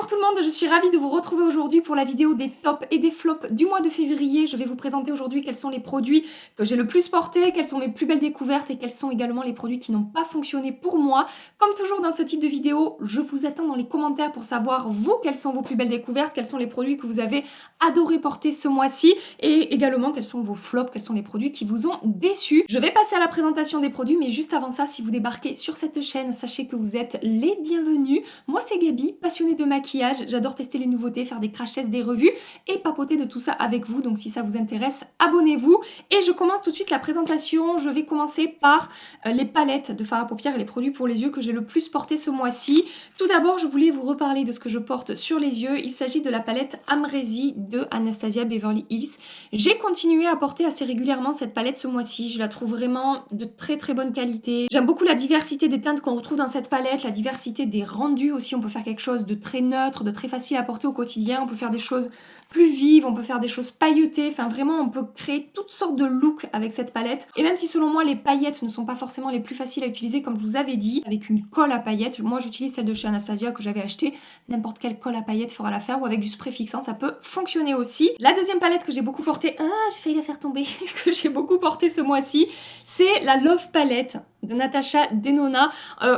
Bonjour tout le monde, je suis ravie de vous retrouver aujourd'hui pour la vidéo des tops et des flops du mois de février. Je vais vous présenter aujourd'hui quels sont les produits que j'ai le plus portés, quelles sont mes plus belles découvertes et quels sont également les produits qui n'ont pas fonctionné pour moi. Comme toujours dans ce type de vidéo, je vous attends dans les commentaires pour savoir vous, quelles sont vos plus belles découvertes, quels sont les produits que vous avez adoré porter ce mois-ci et également quels sont vos flops, quels sont les produits qui vous ont déçus. Je vais passer à la présentation des produits, mais juste avant ça, si vous débarquez sur cette chaîne, sachez que vous êtes les bienvenus. Moi c'est Gabi, passionnée de maquillage, j'adore tester les nouveautés, faire des crash tests, des revues et papoter de tout ça avec vous, donc si ça vous intéresse, abonnez-vous. Et je commence tout de suite la présentation. Je vais commencer par les palettes de fard à paupières et les produits pour les yeux que j'ai le plus porté ce mois-ci. Tout d'abord, je voulais vous reparler de ce que je porte sur les yeux. Il s'agit de la palette Amrezy de Anastasia Beverly Hills. J'ai continué à porter assez régulièrement cette palette ce mois-ci. Je la trouve vraiment de très très bonne qualité. J'aime beaucoup la diversité des teintes qu'on retrouve dans cette palette, la diversité des rendus aussi. On peut faire quelque chose de très neutre, de très facile à porter au quotidien. On peut faire des choses plus vives, on peut faire des choses pailletées. Enfin vraiment, on peut créer toutes sortes de looks avec cette palette. Et même si selon moi, les paillettes ne sont pas forcément les plus faciles à utiliser, comme je vous avais dit, avec une colle à paillettes. Moi, j'utilise celle de chez Anastasia que j'avais achetée. N'importe quelle colle à paillettes fera l'affaire, ou avec du spray fixant, ça peut fonctionner aussi. La deuxième palette que j'ai beaucoup portée, j'ai failli la faire tomber, que j'ai beaucoup portée ce mois-ci, c'est la Love Palette de Natasha Denona.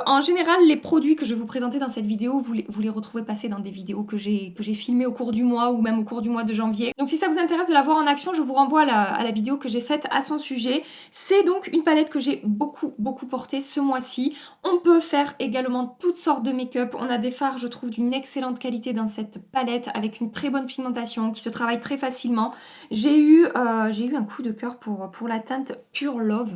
En général, les produits que je vais vous présenter dans cette vidéo, vous les retrouvez passer dans des vidéos que j'ai filmées au cours du mois ou même au cours du mois de janvier. Donc si ça vous intéresse de la voir en action, je vous renvoie à la vidéo que j'ai faite à son sujet. C'est donc une palette que j'ai beaucoup portée ce mois-ci. On peut faire également toutes sortes de make-up. On a des fards, je trouve, d'une excellente qualité dans cette palette avec une très bonne pigmentation qui se travaille très facilement. J'ai eu un coup de cœur pour la teinte Pure Love.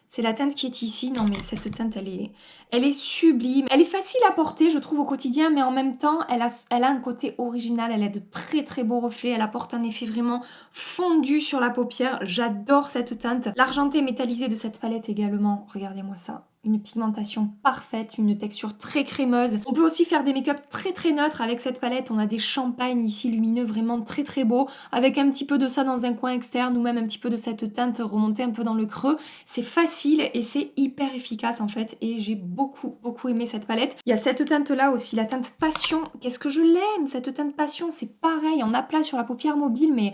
C'est la teinte qui est ici. Non mais cette teinte, elle est sublime. Elle est facile à porter, je trouve, au quotidien, mais en même temps, elle a un côté original. Elle a de très très beaux reflets. Elle apporte un effet vraiment fondu sur la paupière. J'adore cette teinte. L'argenté métallisé de cette palette également. Regardez-moi ça. Une pigmentation parfaite, une texture très crémeuse. On peut aussi faire des make-up très très neutres avec cette palette. On a des champagnes ici lumineux vraiment très très beaux, avec un petit peu de ça dans un coin externe ou même un petit peu de cette teinte remontée un peu dans le creux. C'est facile et c'est hyper efficace en fait, et j'ai beaucoup aimé cette palette. Il y a cette teinte là aussi, la teinte Passion. Qu'est-ce que je l'aime cette teinte Passion, c'est pareil, en aplat sur la paupière mobile, mais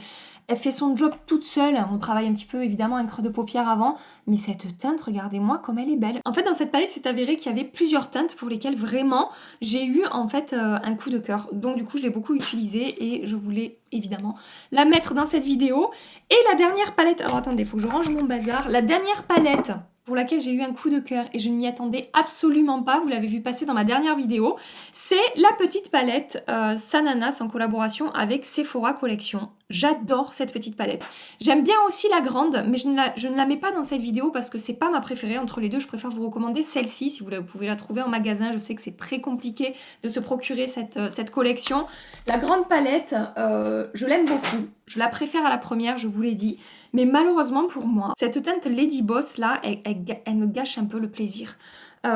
elle fait son job toute seule. On travaille un petit peu évidemment un creux de paupière avant, mais cette teinte, regardez-moi comme elle est belle. En fait, dans cette palette, c'est avéré qu'il y avait plusieurs teintes pour lesquelles vraiment j'ai eu en fait un coup de cœur. Donc du coup, je l'ai beaucoup utilisée et je voulais évidemment la mettre dans cette vidéo. Et la dernière palette, alors attendez, il faut que je range mon bazar. La dernière palette pour laquelle j'ai eu un coup de cœur et je ne m'y attendais absolument pas, vous l'avez vu passer dans ma dernière vidéo, c'est la petite palette Sananas en collaboration avec Sephora Collection. J'adore cette petite palette. J'aime bien aussi la grande, mais je ne la mets pas dans cette vidéo parce que c'est pas ma préférée. Entre les deux, je préfère vous recommander celle-ci, si vous pouvez la trouver en magasin. Je sais que c'est très compliqué de se procurer cette collection. La grande palette, je l'aime beaucoup. Je la préfère à la première, je vous l'ai dit. Mais malheureusement pour moi, cette teinte Lady Boss là, elle me gâche un peu le plaisir.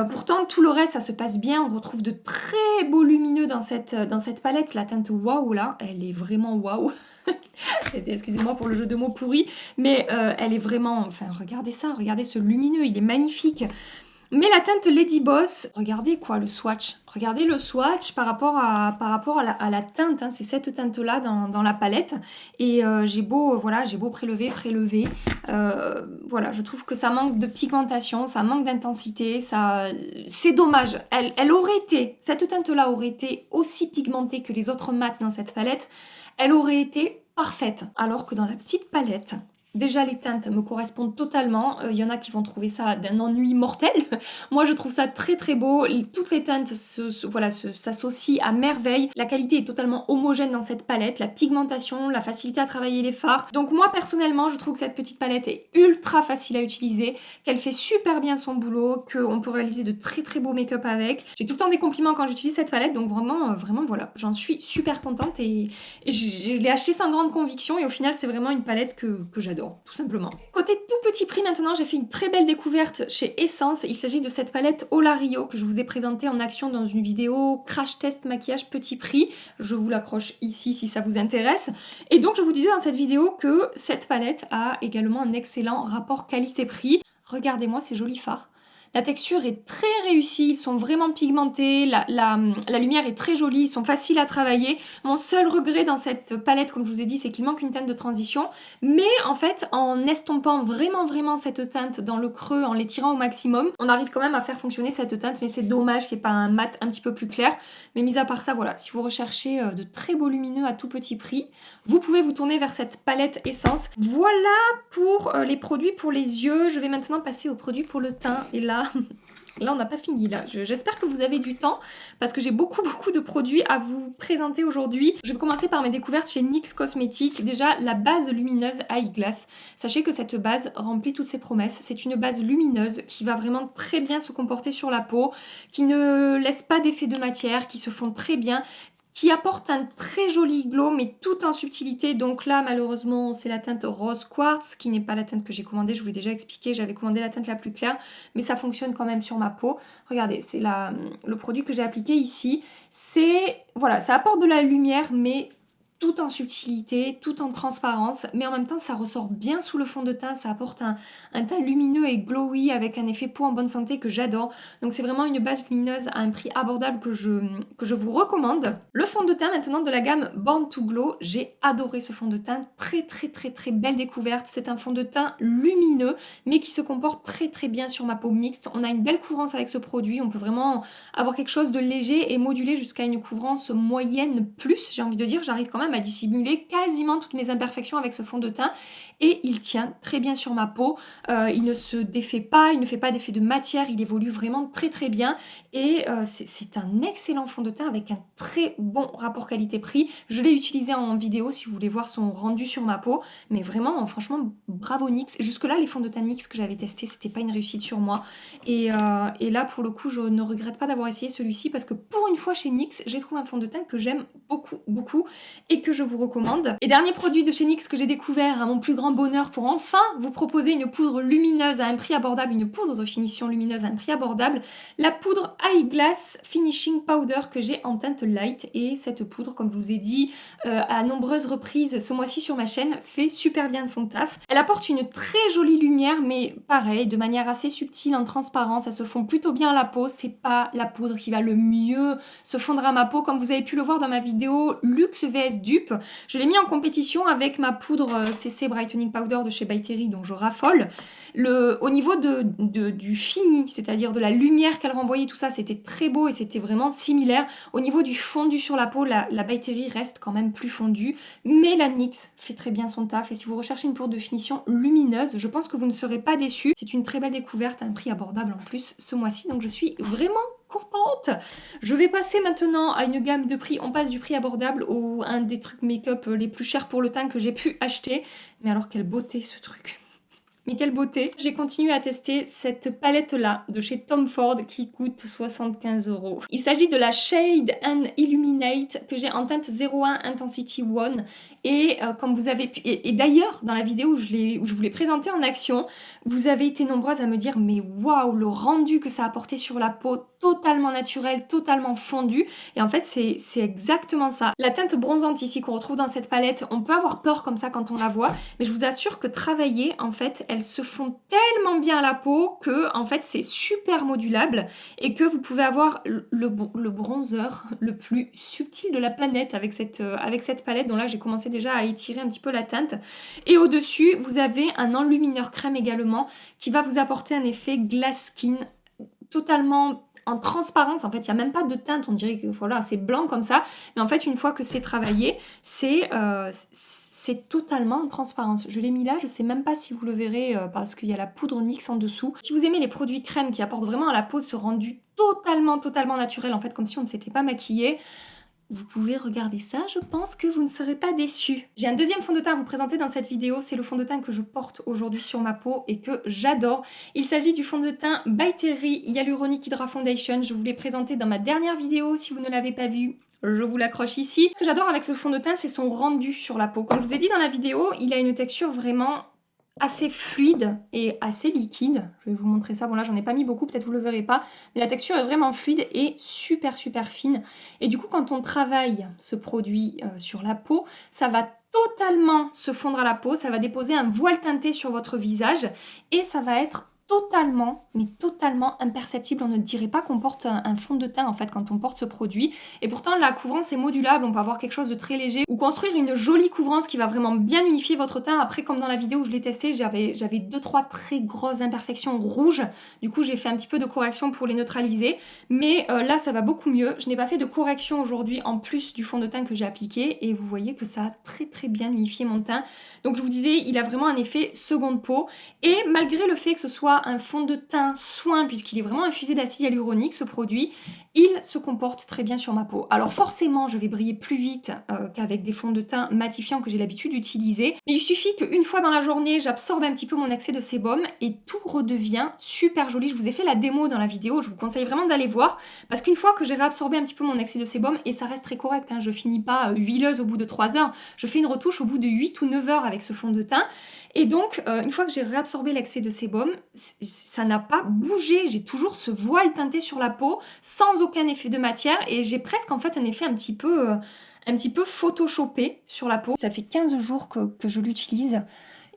Pourtant, tout le reste, ça se passe bien. On retrouve de très beaux lumineux dans cette palette. La teinte Waouh là, elle est vraiment waouh. Excusez-moi pour le jeu de mots pourri, mais elle est vraiment... Enfin, regardez ça, regardez ce lumineux, il est magnifique. Mais la teinte Lady Boss, regardez quoi, le swatch. Regardez le swatch par rapport à la teinte, hein. C'est cette teinte-là dans la palette. Et j'ai beau prélever. Voilà, je trouve que ça manque de pigmentation, ça manque d'intensité, c'est dommage. Cette teinte-là aurait été aussi pigmentée que les autres mats dans cette palette. Elle aurait été parfaite. Alors que dans la petite palette... Déjà, les teintes me correspondent totalement. Il y en a qui vont trouver ça d'un ennui mortel. Moi, je trouve ça très très beau. Toutes les teintes s'associent à merveille. La qualité est totalement homogène dans cette palette. La pigmentation, la facilité à travailler les fards. Donc moi, personnellement, je trouve que cette petite palette est ultra facile à utiliser, qu'elle fait super bien son boulot, qu'on peut réaliser de très très beaux make-up avec. J'ai tout le temps des compliments quand j'utilise cette palette. Donc vraiment voilà, j'en suis super contente et je l'ai achetée sans grande conviction. Et au final, c'est vraiment une palette que j'adore. Tout simplement. Côté tout petit prix maintenant, j'ai fait une très belle découverte chez Essence. Il s'agit de cette palette Olario que je vous ai présentée en action dans une vidéo crash test maquillage petit prix. Je vous l'accroche ici si ça vous intéresse. Et donc je vous disais dans cette vidéo que cette palette a également un excellent rapport qualité-prix. Regardez-moi ces jolis fards. La texture est très réussie, ils sont vraiment pigmentés, la lumière est très jolie, ils sont faciles à travailler. Mon seul regret dans cette palette, comme je vous ai dit, c'est qu'il manque une teinte de transition. Mais en fait, en estompant vraiment cette teinte dans le creux, en l'étirant au maximum, on arrive quand même à faire fonctionner cette teinte. Mais c'est dommage qu'il n'y ait pas un mat un petit peu plus clair. Mais mis à part ça, voilà, si vous recherchez de très beaux lumineux à tout petit prix, vous pouvez vous tourner vers cette palette Essence. Voilà pour les produits pour les yeux. Je vais maintenant passer aux produits pour le teint. Et là, on n'a pas fini là. J'espère que vous avez du temps parce que j'ai beaucoup de produits à vous présenter aujourd'hui. Je vais commencer par mes découvertes chez NYX Cosmetics. Déjà, la base lumineuse Eyeglass. Sachez que cette base remplit toutes ses promesses. C'est une base lumineuse qui va vraiment très bien se comporter sur la peau, qui ne laisse pas d'effet de matière, qui se fond très bien, qui apporte un très joli glow, mais tout en subtilité. Donc là, malheureusement, c'est la teinte Rose Quartz, qui n'est pas la teinte que j'ai commandée. Je vous l'ai déjà expliqué, j'avais commandé la teinte la plus claire, mais ça fonctionne quand même sur ma peau. Regardez, c'est le produit que j'ai appliqué ici. Voilà, ça apporte de la lumière, mais tout en subtilité, tout en transparence, mais en même temps ça ressort bien sous le fond de teint, ça apporte un teint lumineux et glowy avec un effet peau en bonne santé que j'adore. Donc c'est vraiment une base lumineuse à un prix abordable que je vous recommande. Le fond de teint maintenant de la gamme Born to Glow, j'ai adoré ce fond de teint, très belle découverte. C'est un fond de teint lumineux mais qui se comporte très bien sur ma peau mixte. On a une belle couvrance avec ce produit, on peut vraiment avoir quelque chose de léger et modulé jusqu'à une couvrance moyenne plus, j'ai envie de dire. J'arrive quand même à dissimuler quasiment toutes mes imperfections avec ce fond de teint et il tient très bien sur ma peau. Il ne se défait pas, il ne fait pas d'effet de matière, il évolue vraiment très bien et c'est un excellent fond de teint avec un très bon rapport qualité-prix. Je l'ai utilisé en vidéo si vous voulez voir son rendu sur ma peau, mais vraiment franchement bravo NYX. Jusque là les fonds de teint NYX que j'avais testés c'était pas une réussite sur moi et là pour le coup je ne regrette pas d'avoir essayé celui-ci parce que pour une fois chez NYX j'ai trouvé un fond de teint que j'aime beaucoup et que je vous recommande. Et dernier produit de chez NYX que j'ai découvert à mon plus grand bonheur pour enfin vous proposer une poudre lumineuse à un prix abordable, une poudre de finition lumineuse à un prix abordable, la poudre Eyeglass Finishing Powder que j'ai en teinte light. Et cette poudre, comme je vous ai dit à nombreuses reprises ce mois-ci sur ma chaîne, fait super bien son taf. Elle apporte une très jolie lumière, mais pareil, de manière assez subtile, en transparence, ça se fond plutôt bien à la peau. C'est pas la poudre qui va le mieux se fondre à ma peau, comme vous avez pu le voir dans ma vidéo Luxe vs Dupe. Je l'ai mis en compétition avec ma poudre CC Brightening Powder de chez By Terry dont je raffole. Au niveau du fini, c'est-à-dire de la lumière qu'elle renvoyait, tout ça, c'était très beau et c'était vraiment similaire. Au niveau du fondu sur la peau, la By Terry reste quand même plus fondue, mais la NYX fait très bien son taf. Et si vous recherchez une poudre de finition lumineuse, je pense que vous ne serez pas déçus. C'est une très belle découverte à un prix abordable en plus ce mois-ci, donc je suis vraiment contente. Je vais passer maintenant à une gamme de prix. On passe du prix abordable au un des trucs make-up les plus chers pour le teint que j'ai pu acheter. Mais alors quelle beauté ce truc! Mais quelle beauté! J'ai continué à tester cette palette-là de chez Tom Ford qui coûte 75 €. Il s'agit de la Shade and Illuminate que j'ai en teinte 01 Intensity 1. Et comme vous avez pu... Et d'ailleurs, dans la vidéo où je vous l'ai présenté en action, vous avez été nombreuses à me dire mais waouh, le rendu que ça a apporté sur la peau, totalement naturel, totalement fondu. Et en fait, c'est exactement ça. La teinte bronzante ici qu'on retrouve dans cette palette, on peut avoir peur comme ça quand on la voit, mais je vous assure que travailler, en fait, elles se font tellement bien à la peau que, en fait, c'est super modulable et que vous pouvez avoir le bronzer le plus subtil de la planète avec cette palette. Donc là, j'ai commencé déjà à étirer un petit peu la teinte. Et au-dessus, vous avez un enlumineur crème également qui va vous apporter un effet glass skin totalement en transparence. En fait, il n'y a même pas de teinte, on dirait que voilà, c'est blanc comme ça, mais en fait, une fois que c'est travaillé, c'est totalement en transparence. Je l'ai mis là, je ne sais même pas si vous le verrez parce qu'il y a la poudre NYX en dessous. Si vous aimez les produits crème qui apportent vraiment à la peau ce rendu totalement naturel, en fait, comme si on ne s'était pas maquillé, vous pouvez regarder ça, je pense que vous ne serez pas déçus. J'ai un deuxième fond de teint à vous présenter dans cette vidéo, c'est le fond de teint que je porte aujourd'hui sur ma peau et que j'adore. Il s'agit du fond de teint By Terry Hyaluronic Hydra Foundation, je vous l'ai présenté dans ma dernière vidéo, si vous ne l'avez pas vu, je vous l'accroche ici. Ce que j'adore avec ce fond de teint, c'est son rendu sur la peau. Comme je vous ai dit dans la vidéo, il a une texture vraiment assez fluide et assez liquide. Je vais vous montrer ça. Bon là j'en ai pas mis beaucoup, peut-être vous le verrez pas, mais la texture est vraiment fluide et super fine. Et du coup quand on travaille ce produit sur la peau, ça va totalement se fondre à la peau, ça va déposer un voile teinté sur votre visage et ça va être totalement, mais totalement imperceptible. On ne dirait pas qu'on porte un fond de teint en fait quand on porte ce produit. Et pourtant la couvrance est modulable, on peut avoir quelque chose de très léger ou construire une jolie couvrance qui va vraiment bien unifier votre teint. Après, comme dans la vidéo où je l'ai testé, j'avais 2-3 très grosses imperfections rouges. Du coup, j'ai fait un petit peu de correction pour les neutraliser. Mais là, ça va beaucoup mieux. Je n'ai pas fait de correction aujourd'hui en plus du fond de teint que j'ai appliqué. Et vous voyez que ça a très bien unifié mon teint. Donc je vous disais, il a vraiment un effet seconde peau. Et malgré le fait que ce soit un fond de teint soin, puisqu'il est vraiment infusé d'acide hyaluronique, ce produit, il se comporte très bien sur ma peau. Alors forcément, je vais briller plus vite qu'avec des fonds de teint matifiants que j'ai l'habitude d'utiliser. Mais il suffit qu'une fois dans la journée, j'absorbe un petit peu mon excès de sébum et tout redevient super joli. Je vous ai fait la démo dans la vidéo, je vous conseille vraiment d'aller voir. Parce qu'une fois que j'ai réabsorbé un petit peu mon excès de sébum, et ça reste très correct, hein, je finis pas huileuse au bout de 3 heures, je fais une retouche au bout de 8 ou 9 heures avec ce fond de teint. Et donc, une fois que j'ai réabsorbé l'excès de sébum, ça n'a pas bougé. J'ai toujours ce voile teinté sur la peau, sans aucun effet de matière. Et j'ai presque en fait un effet un petit peu photoshopé sur la peau. Ça fait 15 jours que je l'utilise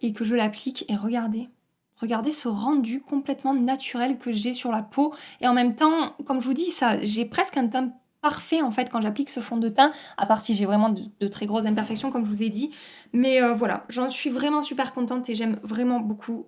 et que je l'applique. Et regardez ce rendu complètement naturel que j'ai sur la peau. Et en même temps, comme je vous dis, j'ai presque un teint parfait en fait quand j'applique ce fond de teint, à part si j'ai vraiment de très grosses imperfections comme je vous ai dit. Mais voilà, j'en suis vraiment super contente et j'aime vraiment beaucoup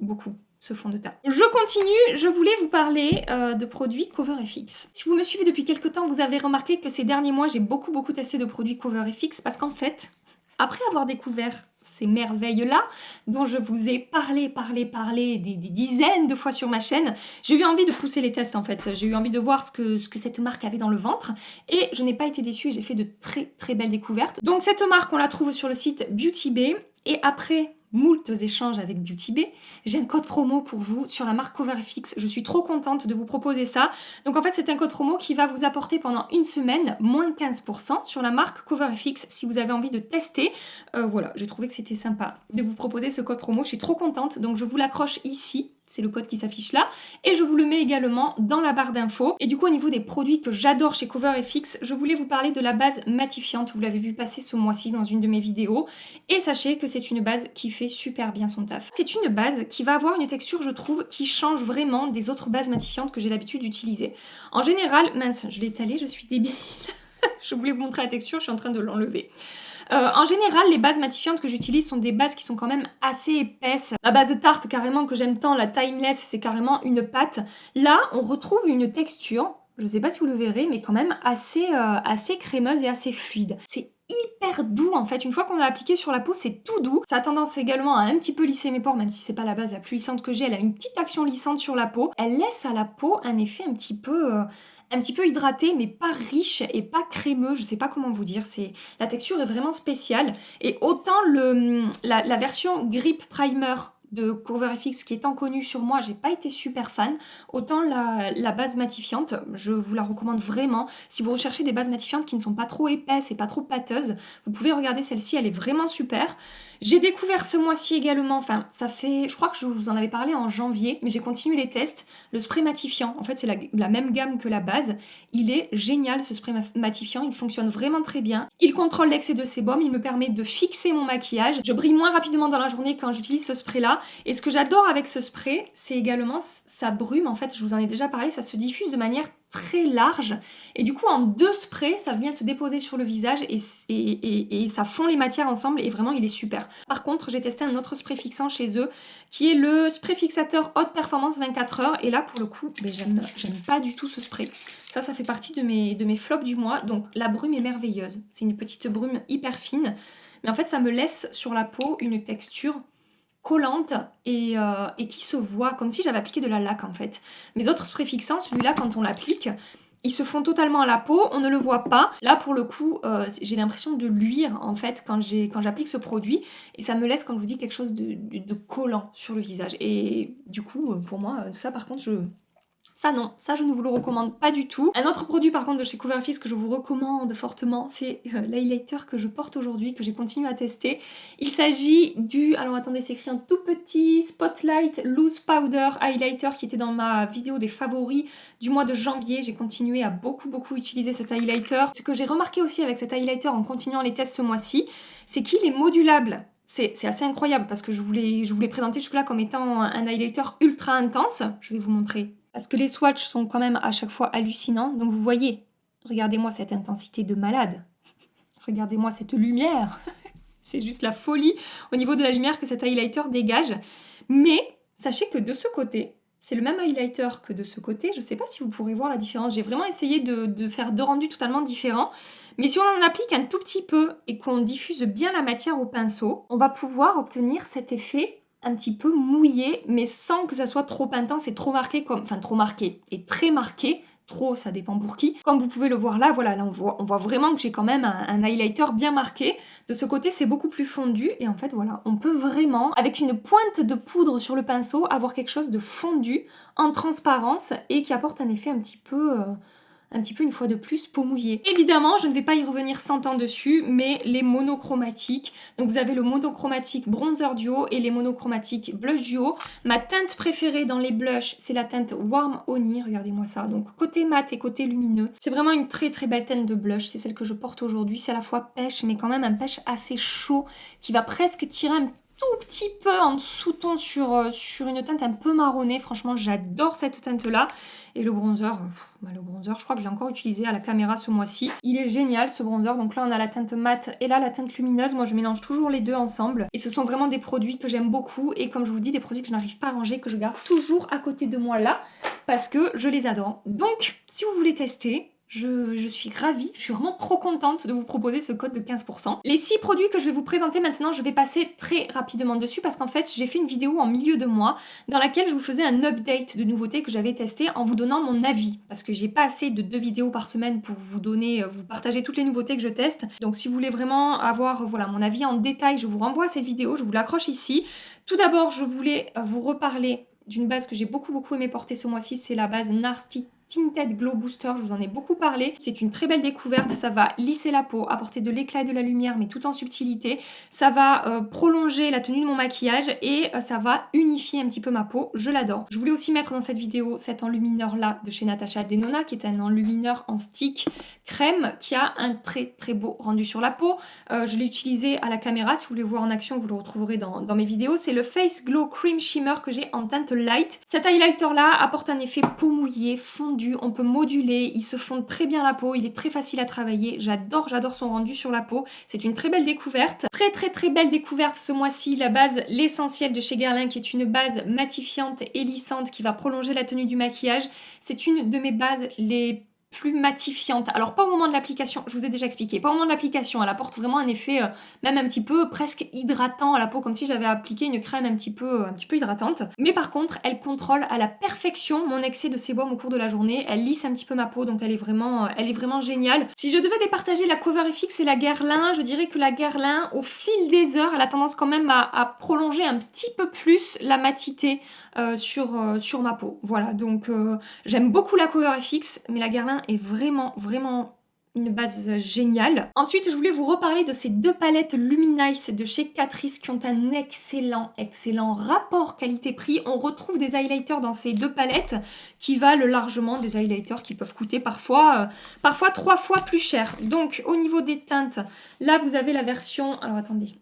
ce fond de teint. Je continue, je voulais vous parler de produits CoverFX. Si vous me suivez depuis quelques temps, vous avez remarqué que ces derniers mois, j'ai beaucoup testé de produits CoverFX parce qu'en fait, après avoir découvert ces merveilles-là, dont je vous ai parlé des dizaines de fois sur ma chaîne, j'ai eu envie de pousser les tests en fait. J'ai eu envie de voir ce que cette marque avait dans le ventre et je n'ai pas été déçue, j'ai fait de très belles découvertes. Donc cette marque, on la trouve sur le site Beauty Bay et après moultes échanges avec Beauty Bay, j'ai un code promo pour vous sur la marque CoverFX. Je suis trop contente de vous proposer ça. Donc en fait, c'est un code promo qui va vous apporter pendant une semaine moins 15% sur la marque CoverFX si vous avez envie de tester. Voilà, j'ai trouvé que c'était sympa de vous proposer ce code promo. Je suis trop contente, donc je vous l'accroche ici. C'est le code qui s'affiche là. Et je vous le mets également dans la barre d'infos. Et du coup, au niveau des produits que j'adore chez CoverFX, je voulais vous parler de la base matifiante. Vous l'avez vu passer ce mois-ci dans une de mes vidéos. Et sachez que c'est une base qui fait super bien son taf. C'est une base qui va avoir une texture, je trouve, qui change vraiment des autres bases matifiantes que j'ai l'habitude d'utiliser. En général, mince, je l'ai étalé, je suis débile. Je voulais vous montrer la texture, je suis en train de l'enlever. En général, les bases matifiantes que j'utilise sont des bases qui sont quand même assez épaisses. La base de Tarte, carrément, que j'aime tant, la Timeless, c'est carrément une pâte. Là, on retrouve une texture, je ne sais pas si vous le verrez, mais quand même assez crémeuse et assez fluide. C'est hyper doux en fait, une fois qu'on l'a appliqué sur la peau, c'est tout doux. Ça a tendance également à un petit peu lisser mes pores, même si c'est pas la base la plus lissante que j'ai, elle a une petite action lissante sur la peau. Elle laisse à la peau un effet un petit peu hydraté, mais pas riche et pas crémeux, je sais pas comment vous dire, la texture est vraiment spéciale. Et autant la version Grip Primer de CoverFX qui étant connue sur moi, j'ai pas été super fan. Autant la base matifiante, je vous la recommande vraiment. Si vous recherchez des bases matifiantes qui ne sont pas trop épaisses et pas trop pâteuses, vous pouvez regarder celle-ci, elle est vraiment super. J'ai découvert ce mois-ci également, enfin ça fait, je crois que je vous en avais parlé en janvier, mais j'ai continué les tests, le spray matifiant. En fait c'est la même gamme que la base. Il est génial ce spray matifiant, il fonctionne vraiment très bien. Il contrôle l'excès de sébum, il me permet de fixer mon maquillage. Je brille moins rapidement dans la journée quand j'utilise ce spray-là. Et ce que j'adore avec ce spray, c'est également sa brume. En fait, je vous en ai déjà parlé, ça se diffuse de manière très large. Et du coup, en 2 sprays, ça vient se déposer sur le visage et ça fond les matières ensemble. Et vraiment, il est super. Par contre, j'ai testé un autre spray fixant chez eux, qui est le spray fixateur Haute Performance 24 heures. Et là, pour le coup, j'aime pas du tout ce spray. Ça fait partie de mes flops du mois. Donc, la brume est merveilleuse. C'est une petite brume hyper fine. Mais en fait, ça me laisse sur la peau une texture collante et qui se voit comme si j'avais appliqué de la laque en fait. Mes autres sprays fixants, celui-là quand on l'applique, ils se font totalement à la peau, on ne le voit pas. Là pour le coup, j'ai l'impression de luire en fait quand j'applique ce produit et ça me laisse, comme je vous dis, quelque chose de collant sur le visage. Et du coup, pour moi, ça par contre, ça non, ça je ne vous le recommande pas du tout. Un autre produit par contre de chez CoverFX que je vous recommande fortement, c'est l'highlighter que je porte aujourd'hui, que j'ai continué à tester. Il s'agit du, alors attendez, c'est écrit en tout petit, Spotlight Loose Powder Highlighter qui était dans ma vidéo des favoris du mois de janvier. J'ai continué à beaucoup utiliser cet highlighter. Ce que j'ai remarqué aussi avec cet highlighter en continuant les tests ce mois-ci, c'est qu'il est modulable. c'est assez incroyable parce que je voulais présenter celui-là comme étant un highlighter ultra intense. Je vais vous montrer. Parce que les swatchs sont quand même à chaque fois hallucinants. Donc vous voyez, regardez-moi cette intensité de malade. Regardez-moi cette lumière. C'est juste la folie au niveau de la lumière que cet highlighter dégage. Mais sachez que de ce côté, c'est le même highlighter que de ce côté. Je ne sais pas si vous pourrez voir la différence. J'ai vraiment essayé de faire deux rendus totalement différents. Mais si on en applique un tout petit peu et qu'on diffuse bien la matière au pinceau, on va pouvoir obtenir cet effet un petit peu mouillé, mais sans que ça soit trop intense et trop marqué, enfin trop marqué et très marqué. Trop, ça dépend pour qui. Comme vous pouvez le voir là, voilà, là on voit vraiment que j'ai quand même un highlighter bien marqué. De ce côté, c'est beaucoup plus fondu. Et en fait, voilà, on peut vraiment, avec une pointe de poudre sur le pinceau, avoir quelque chose de fondu, en transparence, et qui apporte un effet un petit peu une fois de plus peau mouillée. Évidemment, je ne vais pas y revenir 100 ans dessus, mais les monochromatiques. Donc vous avez le monochromatique bronzer duo et les monochromatiques blush duo. Ma teinte préférée dans les blushs, c'est la teinte Warm Honey. Regardez-moi ça. Donc côté mat et côté lumineux. C'est vraiment une très très belle teinte de blush. C'est celle que je porte aujourd'hui. C'est à la fois pêche, mais quand même un pêche assez chaud qui va presque tirer un tout petit peu en sous-ton sur une teinte un peu marronnée. Franchement, j'adore cette teinte-là. Et le bronzer, je crois que je l'ai encore utilisé à la caméra ce mois-ci. Il est génial ce bronzer. Donc là, on a la teinte mat et là, la teinte lumineuse. Moi, je mélange toujours les deux ensemble. Et ce sont vraiment des produits que j'aime beaucoup. Et comme je vous dis, des produits que je n'arrive pas à ranger, que je garde toujours à côté de moi là, parce que je les adore. Donc, si vous voulez tester, je suis ravie, je suis vraiment trop contente de vous proposer ce code de 15%. Les 6 produits que je vais vous présenter maintenant, je vais passer très rapidement dessus parce qu'en fait, j'ai fait une vidéo en milieu de mois dans laquelle je vous faisais un update de nouveautés que j'avais testées en vous donnant mon avis. Parce que j'ai pas assez de 2 vidéos par semaine pour vous partager toutes les nouveautés que je teste. Donc si vous voulez vraiment avoir voilà, mon avis en détail, je vous renvoie à cette vidéo, je vous l'accroche ici. Tout d'abord, je voulais vous reparler d'une base que j'ai beaucoup aimé porter ce mois-ci, c'est la base NARS Tinted Glow Booster, je vous en ai beaucoup parlé. C'est une très belle découverte, ça va lisser la peau, apporter de l'éclat et de la lumière, mais tout en subtilité. Ça va prolonger la tenue de mon maquillage et ça va unifier un petit peu ma peau. Je l'adore. Je voulais aussi mettre dans cette vidéo cet enlumineur là de chez Natasha Denona, qui est un enlumineur en stick crème qui a un très beau rendu sur la peau. Je l'ai utilisé à la caméra. Si vous voulez voir en action, vous le retrouverez dans mes vidéos. C'est le Face Glow Cream Shimmer que j'ai en teinte light. Cet highlighter là apporte un effet peau mouillée, fondu. On peut moduler, il se fonde très bien la peau, il est très facile à travailler. J'adore son rendu sur la peau. C'est une très belle découverte. Très belle découverte ce mois-ci, la base L'Essentiel de chez Guerlain, qui est une base matifiante et lissante qui va prolonger la tenue du maquillage. C'est une de mes bases les plus matifiante. Alors pas au moment de l'application, je vous ai déjà expliqué, pas au moment de l'application, elle apporte vraiment un effet même un petit peu presque hydratant à la peau, comme si j'avais appliqué une crème un petit peu hydratante. Mais par contre, elle contrôle à la perfection mon excès de sébum au cours de la journée, elle lisse un petit peu ma peau, donc elle est vraiment géniale. Si je devais départager la Cover FX et la Guerlain, je dirais que la Guerlain, au fil des heures, elle a tendance quand même à prolonger un petit peu plus la matité sur ma peau. Voilà, donc j'aime beaucoup la Cover FX, mais la Guerlain est vraiment une base géniale. Ensuite, je voulais vous reparler de ces 2 palettes Luminice de chez Catrice qui ont un excellent rapport qualité-prix. On retrouve des highlighters dans ces 2 palettes qui valent largement des highlighters qui peuvent coûter parfois 3 fois plus cher. Donc, au niveau des teintes, là, vous avez la version... Alors, attendez...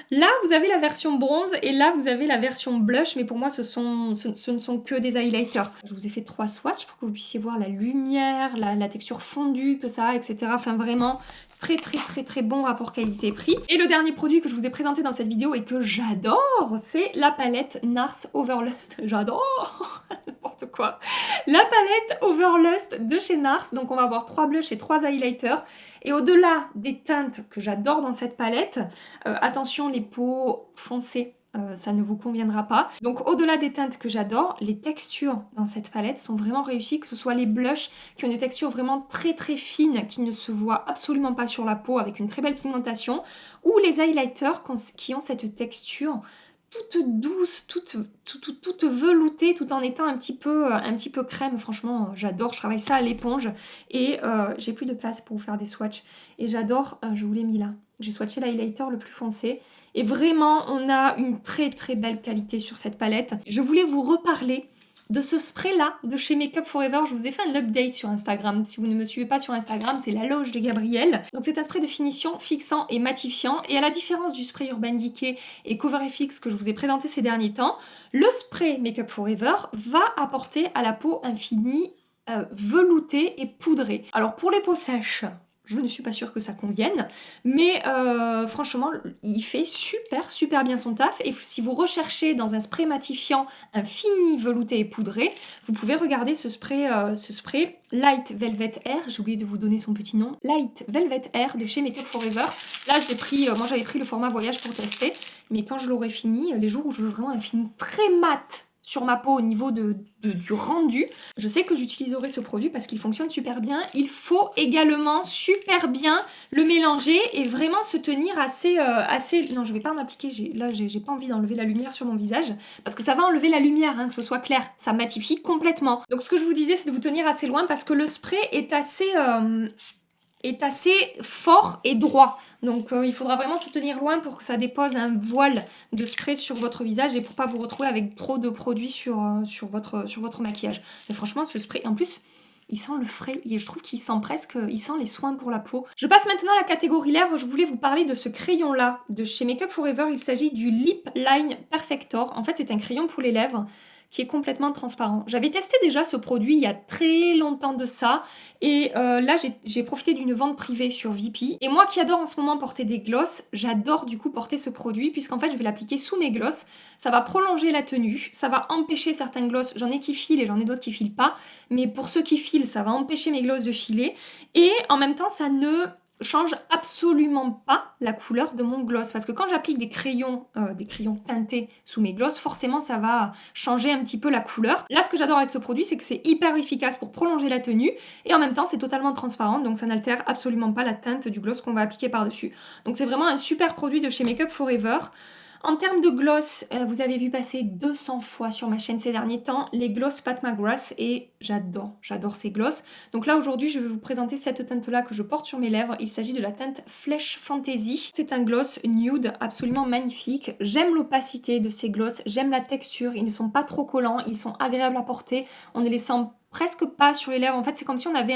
Là, vous avez la version bronze et là, vous avez la version blush, mais pour moi, ce ne sont que des highlighters. Je vous ai fait 3 swatchs pour que vous puissiez voir la lumière, la texture fondue que ça a, etc. Enfin, vraiment, très bon rapport qualité-prix. Et le dernier produit que je vous ai présenté dans cette vidéo et que j'adore, c'est la palette NARS Overlust. J'adore n'importe quoi. La palette Overlust de chez NARS. Donc, on va avoir 3 blushs et 3 highlighters. Et au-delà des teintes que j'adore dans cette palette, attention, les peaux foncées, ça ne vous conviendra pas. Donc au-delà des teintes que j'adore, les textures dans cette palette sont vraiment réussies, que ce soit les blushs qui ont une texture vraiment très fine, qui ne se voit absolument pas sur la peau, avec une très belle pigmentation, ou les highlighters qui ont cette texture toute douce, toute veloutée, tout en étant un petit peu crème. Franchement, j'adore, je travaille ça à l'éponge et j'ai plus de place pour vous faire des swatchs. Et j'adore, je vous l'ai mis là. J'ai swatché l'highlighter le plus foncé. Et vraiment, on a une très belle qualité sur cette palette. Je voulais vous reparler de ce spray-là de chez Make Up Forever. Je vous ai fait un update sur Instagram. Si vous ne me suivez pas sur Instagram, c'est la loge de Gabrielle. Donc c'est un spray de finition fixant et matifiant. Et à la différence du spray Urban Decay et Cover FX que je vous ai présenté ces derniers temps, le spray Make Up Forever va apporter à la peau un fini velouté et poudré. Alors pour les peaux sèches, je ne suis pas sûre que ça convienne, mais franchement, il fait super bien son taf. Et si vous recherchez dans un spray matifiant un fini velouté et poudré, vous pouvez regarder ce spray Light Velvet Air. J'ai oublié de vous donner son petit nom. Light Velvet Air de chez Make Up Forever. Là, moi j'avais pris le format voyage pour tester, mais quand je l'aurai fini, les jours où je veux vraiment un fini très mat sur ma peau au niveau du rendu, je sais que j'utiliserai ce produit parce qu'il fonctionne super bien. Il faut également super bien le mélanger et vraiment se tenir assez... Non, je vais pas en appliquer, j'ai pas envie d'enlever la lumière sur mon visage parce que ça va enlever la lumière, hein, que ce soit clair. Ça matifie complètement. Donc ce que je vous disais, c'est de vous tenir assez loin parce que le spray est assez fort et droit. Donc il faudra vraiment se tenir loin pour que ça dépose un voile de spray sur votre visage et pour pas vous retrouver avec trop de produits sur votre maquillage. Mais franchement, ce spray, en plus, il sent le frais. Et je trouve qu'il sent il sent les soins pour la peau. Je passe maintenant à la catégorie lèvres. Je voulais vous parler de ce crayon-là de chez Make Up Forever. Il s'agit du Lip Line Perfector. En fait, c'est un crayon pour les lèvres qui est complètement transparent. J'avais testé déjà ce produit il y a très longtemps de ça et là j'ai profité d'une vente privée sur VP et moi qui adore en ce moment porter des glosses, j'adore du coup porter ce produit puisqu'en fait je vais l'appliquer sous mes glosses, ça va prolonger la tenue, ça va empêcher certains glosses, j'en ai qui filent et j'en ai d'autres qui filent pas, mais pour ceux qui filent, ça va empêcher mes glosses de filer et en même temps ça ne change absolument pas la couleur de mon gloss parce que quand j'applique des crayons teintés sous mes glosses, forcément ça va changer un petit peu la couleur. Là, ce que j'adore avec ce produit, c'est que c'est hyper efficace pour prolonger la tenue et en même temps c'est totalement transparent, donc ça n'altère absolument pas la teinte du gloss qu'on va appliquer par-dessus. Donc c'est vraiment un super produit de chez Make Up Forever. En termes de gloss, vous avez vu passer 200 fois sur ma chaîne ces derniers temps les gloss Pat McGrath et j'adore ces gloss. Donc là aujourd'hui je vais vous présenter cette teinte là que je porte sur mes lèvres. Il s'agit de la teinte Flesh Fantasy. C'est un gloss nude absolument magnifique. J'aime l'opacité de ces gloss, j'aime la texture, ils ne sont pas trop collants, ils sont agréables à porter, on ne les sent presque pas sur les lèvres. En fait, c'est comme si on avait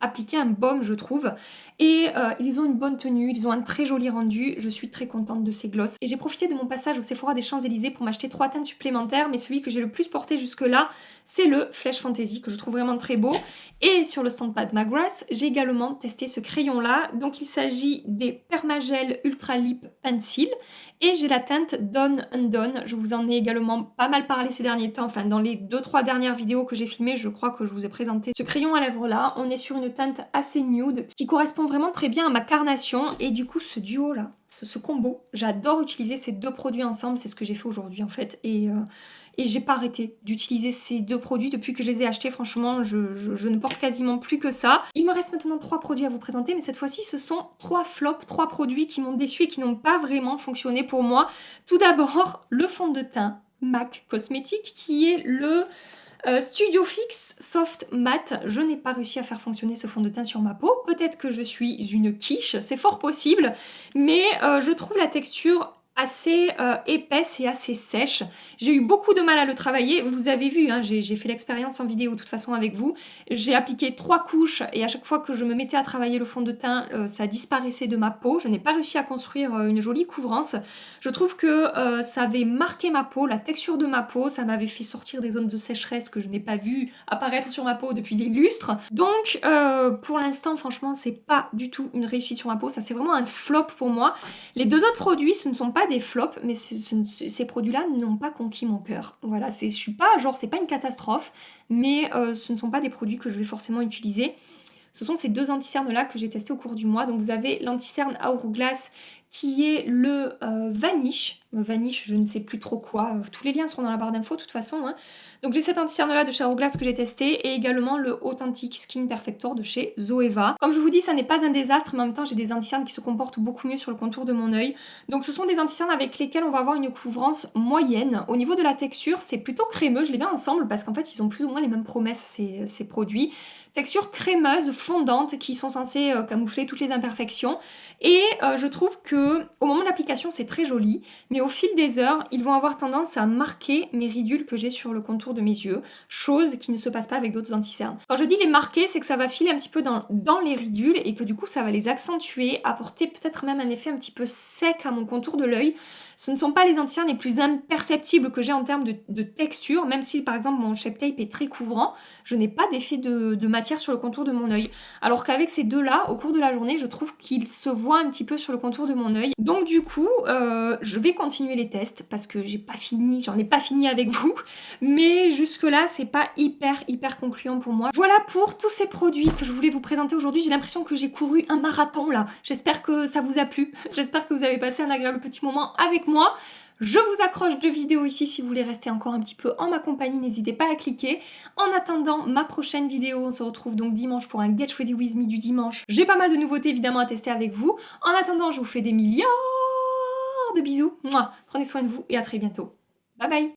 appliqué un baume, je trouve. Et ils ont une bonne tenue, ils ont un très joli rendu. Je suis très contente de ces gloss. Et j'ai profité de mon passage au Sephora des Champs-Élysées pour m'acheter 3 teintes supplémentaires. Mais celui que j'ai le plus porté jusque-là, c'est le Flesh Fantasy, que je trouve vraiment très beau. Et sur le stand Pat McGrath, j'ai également testé ce crayon-là. Donc il s'agit des Permagel Ultra Lip Pencil. Et j'ai la teinte Done Undone. Je vous en ai également pas mal parlé ces derniers temps. Enfin, dans les 2-3 dernières vidéos que j'ai filmées, je crois que je vous ai présenté ce crayon à lèvres là. On est sur une teinte assez nude qui correspond vraiment très bien à ma carnation. Et du coup, ce duo là, ce combo, j'adore utiliser ces deux produits ensemble. C'est ce que j'ai fait aujourd'hui en fait. Et j'ai pas arrêté d'utiliser ces deux produits depuis que je les ai achetés. Franchement, je ne porte quasiment plus que ça. Il me reste maintenant 3 produits à vous présenter, mais cette fois-ci, ce sont 3 flops, 3 produits qui m'ont déçu et qui n'ont pas vraiment fonctionné pour moi. Tout d'abord, le fond de teint MAC Cosmetics, qui est le Studio Fix Soft Matte. Je n'ai pas réussi à faire fonctionner ce fond de teint sur ma peau. Peut-être que je suis une quiche, c'est fort possible, mais je trouve la texture assez épaisse et assez sèche. J'ai eu beaucoup de mal à le travailler. Vous avez vu, hein, j'ai fait l'expérience en vidéo de toute façon avec vous. J'ai appliqué 3 couches et à chaque fois que je me mettais à travailler le fond de teint, ça disparaissait de ma peau. Je n'ai pas réussi à construire une jolie couvrance. Je trouve que ça avait marqué ma peau, la texture de ma peau. Ça m'avait fait sortir des zones de sécheresse que je n'ai pas vu apparaître sur ma peau depuis des lustres. Donc pour l'instant, franchement, c'est pas du tout une réussite sur ma peau. Ça, c'est vraiment un flop pour moi. Les 2 autres produits, ce ne sont pas des flops, mais ces produits-là n'ont pas conquis mon cœur. Voilà, je suis pas, genre, c'est pas une catastrophe, mais ce ne sont pas des produits que je vais forcément utiliser. Ce sont ces 2 anti-cernes-là que j'ai testés au cours du mois. Donc vous avez l'anti-cerne Hourglass qui est le Vanish. Vanish, je ne sais plus trop quoi. Tous les liens seront dans la barre d'infos de toute façon. Hein. Donc j'ai cet anti-cerne-là de chez Hourglass que j'ai testé et également le Authentic Skin Perfector de chez Zoeva. Comme je vous dis, ça n'est pas un désastre, mais en même temps j'ai des anti-cernes qui se comportent beaucoup mieux sur le contour de mon œil. Donc ce sont des anti-cernes avec lesquels on va avoir une couvrance moyenne. Au niveau de la texture, c'est plutôt crémeux. Je les mets ensemble parce qu'en fait ils ont plus ou moins les mêmes promesses ces produits. Texture crémeuse, fondante, qui sont censées camoufler toutes les imperfections. Et je trouve que que au moment de l'application, c'est très joli, mais au fil des heures, ils vont avoir tendance à marquer mes ridules que j'ai sur le contour de mes yeux, chose qui ne se passe pas avec d'autres anti-cernes. Quand je dis les marquer, c'est que ça va filer un petit peu dans les ridules et que du coup, ça va les accentuer, apporter peut-être même un effet un petit peu sec à mon contour de l'œil. Ce ne sont pas les anti-cernes les plus imperceptibles que j'ai en termes de texture, même si par exemple mon Shape Tape est très couvrant, je n'ai pas d'effet de matière sur le contour de mon œil. Alors qu'avec ces deux-là, au cours de la journée, je trouve qu'ils se voient un petit peu sur le contour de mon œil. Donc du coup, je vais continuer les tests parce que j'en ai pas fini avec vous, mais jusque-là, c'est pas hyper concluant pour moi. Voilà pour tous ces produits que je voulais vous présenter aujourd'hui. J'ai l'impression que j'ai couru un marathon là. J'espère que ça vous a plu. J'espère que vous avez passé un agréable petit moment avec moi. Je vous accroche 2 vidéos ici si vous voulez rester encore un petit peu en ma compagnie, n'hésitez pas à cliquer. En attendant ma prochaine vidéo, on se retrouve donc dimanche pour un Get Ready With Me du dimanche. J'ai pas mal de nouveautés évidemment à tester avec vous. En attendant, je vous fais des milliards de bisous. Mouah. Prenez soin de vous et à très bientôt. Bye bye.